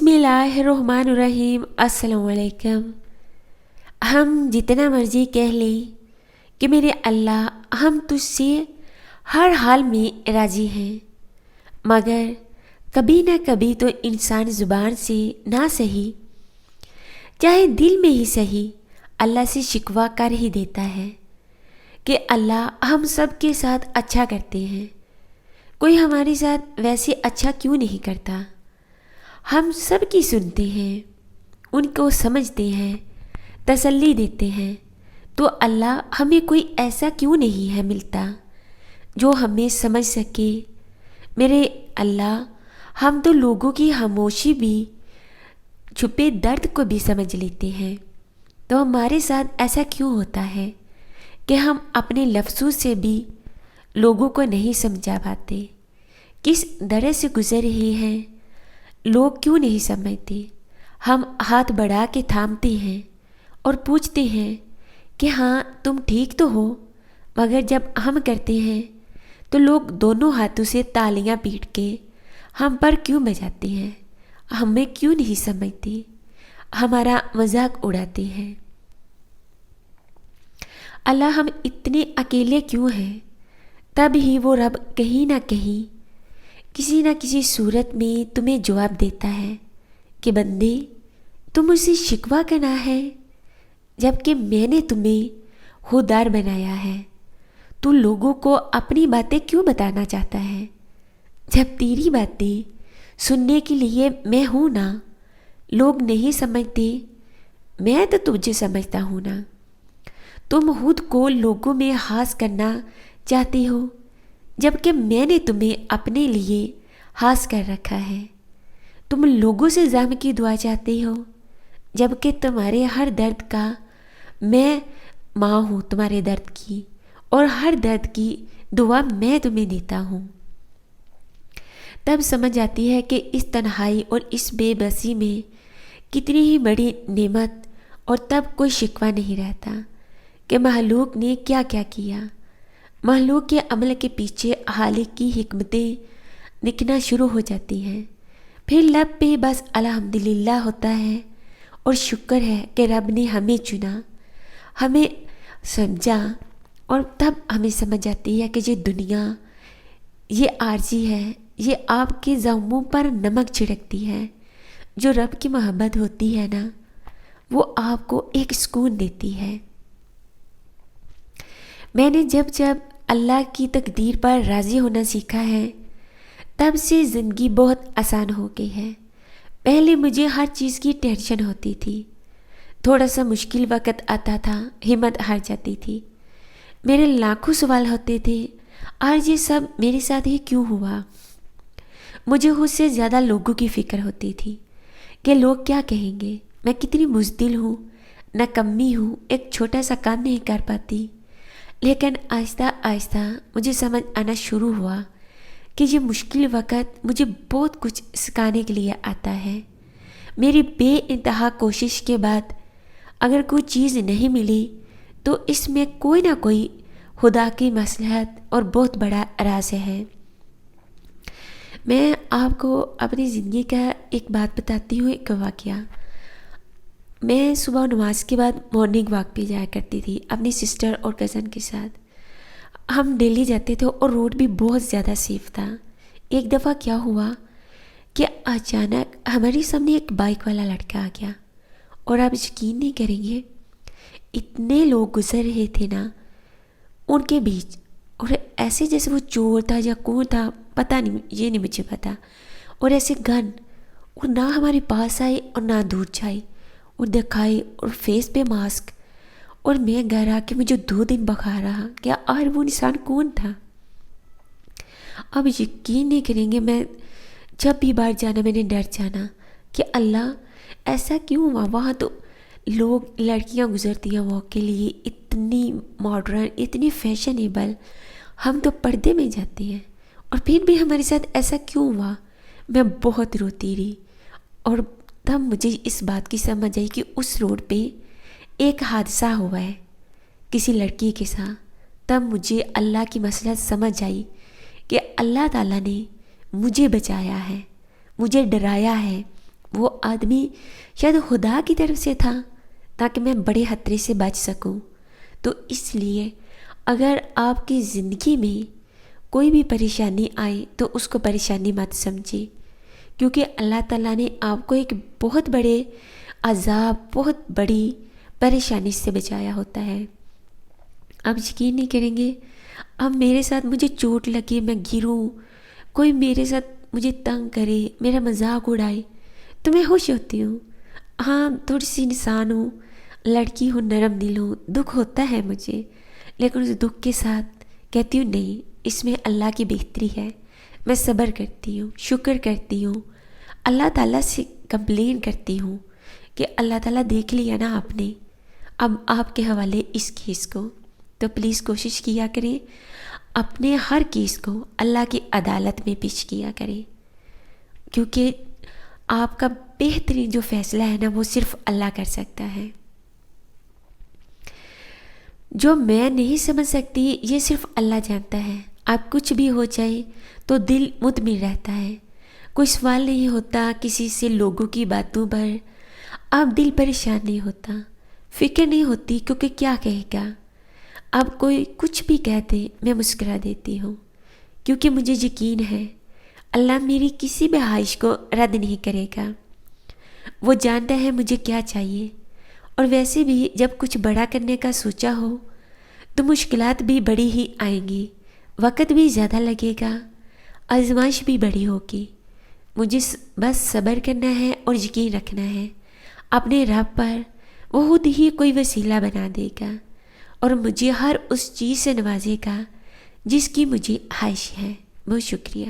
बिस्मिल्लाहिर्रहमानिर्रहीम। अस्सलाम वालेकुम। हम जितना मर्जी कह लें कि मेरे अल्लाह हम तुझसे हर हाल में राज़ी हैं, मगर कभी ना कभी तो इंसान ज़ुबान से ना सही चाहे दिल में ही सही अल्लाह से शिकवा कर ही देता है कि अल्लाह हम सब के साथ अच्छा करते हैं, कोई हमारे साथ वैसे अच्छा क्यों नहीं करता। हम सब की सुनते हैं, उनको समझते हैं, तसल्ली देते हैं, तो अल्लाह हमें कोई ऐसा क्यों नहीं है मिलता जो हमें समझ सके। मेरे अल्लाह हम तो लोगों की खामोशी भी, छुपे दर्द को भी समझ लेते हैं, तो हमारे साथ ऐसा क्यों होता है कि हम अपने लफ्ज़ों से भी लोगों को नहीं समझा पाते। किस दर से गुजर रहे हैं लोग क्यों नहीं समझते। हम हाथ बढ़ा के थामते हैं और पूछते हैं कि हाँ तुम ठीक तो हो, मगर जब हम करते हैं तो लोग दोनों हाथों से तालियां पीट के हम पर क्यों बजाते हैं, हमें क्यों नहीं समझते, हमारा मजाक उड़ाते हैं। अल्लाह हम इतने अकेले क्यों हैं, तब ही वो रब कहीं ना कहीं किसी न किसी सूरत में तुम्हें जवाब देता है कि बंदे तुम मुझसे शिकवा करना है, जबकि मैंने तुम्हें खुदार बनाया है। तू लोगों को अपनी बातें क्यों बताना चाहता है, जब तेरी बातें सुनने के लिए मैं हूँ ना। लोग नहीं समझते, मैं तो तुझे समझता हूँ ना। तुम खुद को लोगों में हास करना चाहते हो, जबकि मैंने तुम्हें अपने लिए हास कर रखा है। तुम लोगों से जाम की दुआ चाहते हो, जबकि तुम्हारे हर दर्द का मैं माँ हूँ तुम्हारे दर्द की, और हर दर्द की दुआ मैं तुम्हें देता हूँ। तब समझ आती है कि इस तन्हाई और इस बेबसी में कितनी ही बड़ी नेमत, और तब कोई शिकवा नहीं रहता कि महलूक ने क्या क्या किया। महलूक के अमल के पीछे हालिक की हिकमतें दिखना शुरू हो जाती हैं। फिर लब पे बस अल्हम्दुलिल्लाह होता है और शुक्र है कि रब ने हमें चुना, हमें समझा, और तब हमें समझ आती है कि ये दुनिया ये आरजी है, ये आपके ज़ख्मों पर नमक छिड़कती है। जो रब की मोहब्बत होती है ना, वो आपको एक सुकून देती है। मैंने जब जब अल्लाह की तकदीर पर राज़ी होना सीखा है, तब से ज़िंदगी बहुत आसान हो गई है। पहले मुझे हर चीज़ की टेंशन होती थी, थोड़ा सा मुश्किल वक़्त आता था हिम्मत हार जाती थी, मेरे लाखों सवाल होते थे, आज ये सब मेरे साथ ही क्यों हुआ। मुझे खुद से ज़्यादा लोगों की फ़िक्र होती थी कि लोग क्या कहेंगे, मैं कितनी बुज़दिल हूँ, नाकम्मी हूँ, एक छोटा सा काम नहीं कर पाती। लेकिन आहिस्ता आहिस्ता मुझे समझ आना शुरू हुआ कि ये मुश्किल वक़्त मुझे बहुत कुछ सिखाने के लिए आता है। मेरी बेइंतहा कोशिश के बाद अगर कोई चीज़ नहीं मिली तो इसमें कोई ना कोई खुदा की मसलहत और बहुत बड़ा राज है। मैं आपको अपनी ज़िंदगी का एक बात बताती हूँ, एक वाक़या। मैं सुबह नमाज के बाद मॉर्निंग वॉक पे जाया करती थी अपनी सिस्टर और कज़न के साथ। हम डेली जाते थे और रोड भी बहुत ज़्यादा सेफ था। एक दफ़ा क्या हुआ कि अचानक हमारे सामने एक बाइक वाला लड़का आ गया, और आप यकीन नहीं करेंगे, इतने लोग गुजर रहे थे ना उनके बीच, और ऐसे जैसे वो चोर था या कौन था पता नहीं, ये नहीं मुझे पता, और ऐसे गन, और ना हमारे पास आए और ना दूर जाए, और दिखाई और फेस पे मास्क। और मैं घर आके मुझे 2 दिन बुखार रहा क्या और वो इंसान कौन था। अब यकीन नहीं करेंगे, मैं जब भी बाहर जाना मैंने डर जाना कि अल्लाह ऐसा क्यों हुआ। वहाँ तो लोग, लड़कियाँ गुजरती हैं वॉक के लिए, इतनी मॉडर्न, इतनी फैशनेबल, हम तो पर्दे में जाते हैं, और फिर भी हमारे साथ ऐसा क्यों हुआ। मैं बहुत रोती रही, और तब मुझे इस बात की समझ आई कि उस रोड पे एक हादसा हुआ है किसी लड़की के साथ। तब मुझे अल्लाह की मसलहत समझ आई कि अल्लाह ताला ने मुझे बचाया है, मुझे डराया है, وہ آدمی شاید خدا کی طرف سے تھا تاکہ میں بڑے خطرے سے بچ سکوں۔ تو اس لیے اگر آپ کی زندگی میں کوئی بھی پریشانی آئے تو اس کو پریشانی مت سمجھیں، کیونکہ اللہ تعالیٰ نے آپ کو ایک بہت بڑے عذاب، بہت بڑی پریشانی سے بچایا ہوتا ہے۔ آپ یقین نہیں کریں گے، اب میرے ساتھ مجھے چوٹ لگے، میں گروں، کوئی میرے ساتھ مجھے تنگ کرے، میرا مذاق اڑائے تو میں خوش ہوتی ہوں۔ ہاں، تھوڑی سی انسان ہوں، لڑکی ہوں، نرم دل ہوں، دکھ ہوتا ہے مجھے، لیکن اس دکھ کے ساتھ کہتی ہوں نہیں، اس میں اللہ کی بہتری ہے۔ میں صبر کرتی ہوں، شکر کرتی ہوں، اللہ تعالیٰ سے کمپلین کرتی ہوں کہ اللہ تعالیٰ دیکھ لیا نا آپ نے، اب آپ کے حوالے اس کیس کو۔ تو پلیز کوشش کیا کریں اپنے ہر کیس کو اللہ کی عدالت میں پیش کیا کریں، کیونکہ آپ کا بہترین جو فیصلہ ہے نا وہ صرف اللہ کر سکتا ہے۔ جو میں نہیں سمجھ سکتی یہ صرف اللہ جانتا ہے۔ آپ کچھ بھی ہو جائے تو دل مطمئن رہتا ہے، کوئی سوال نہیں ہوتا کسی سے، لوگوں کی باتوں پر آپ دل پریشان نہیں ہوتا، فکر نہیں ہوتی کیونکہ کیا کہے گا۔ اب کوئی کچھ بھی کہہ دے میں مسکرا دیتی ہوں، کیونکہ مجھے یقین ہے اللہ میری کسی بھی خواہش کو رد نہیں کرے گا۔ وہ جانتا ہے مجھے کیا چاہیے، اور ویسے بھی جب کچھ بڑا کرنے کا سوچا ہو تو مشکلات بھی بڑی ہی آئیں گی، وقت بھی زیادہ لگے گا، آزمائش بھی بڑی ہوگی۔ مجھے بس صبر کرنا ہے اور یقین رکھنا ہے اپنے رب پر، وہ خود ہی کوئی وسیلہ بنا دے گا اور مجھے ہر اس چیز سے نوازے گا جس کی مجھے خواہش ہے۔ بہت شکریہ۔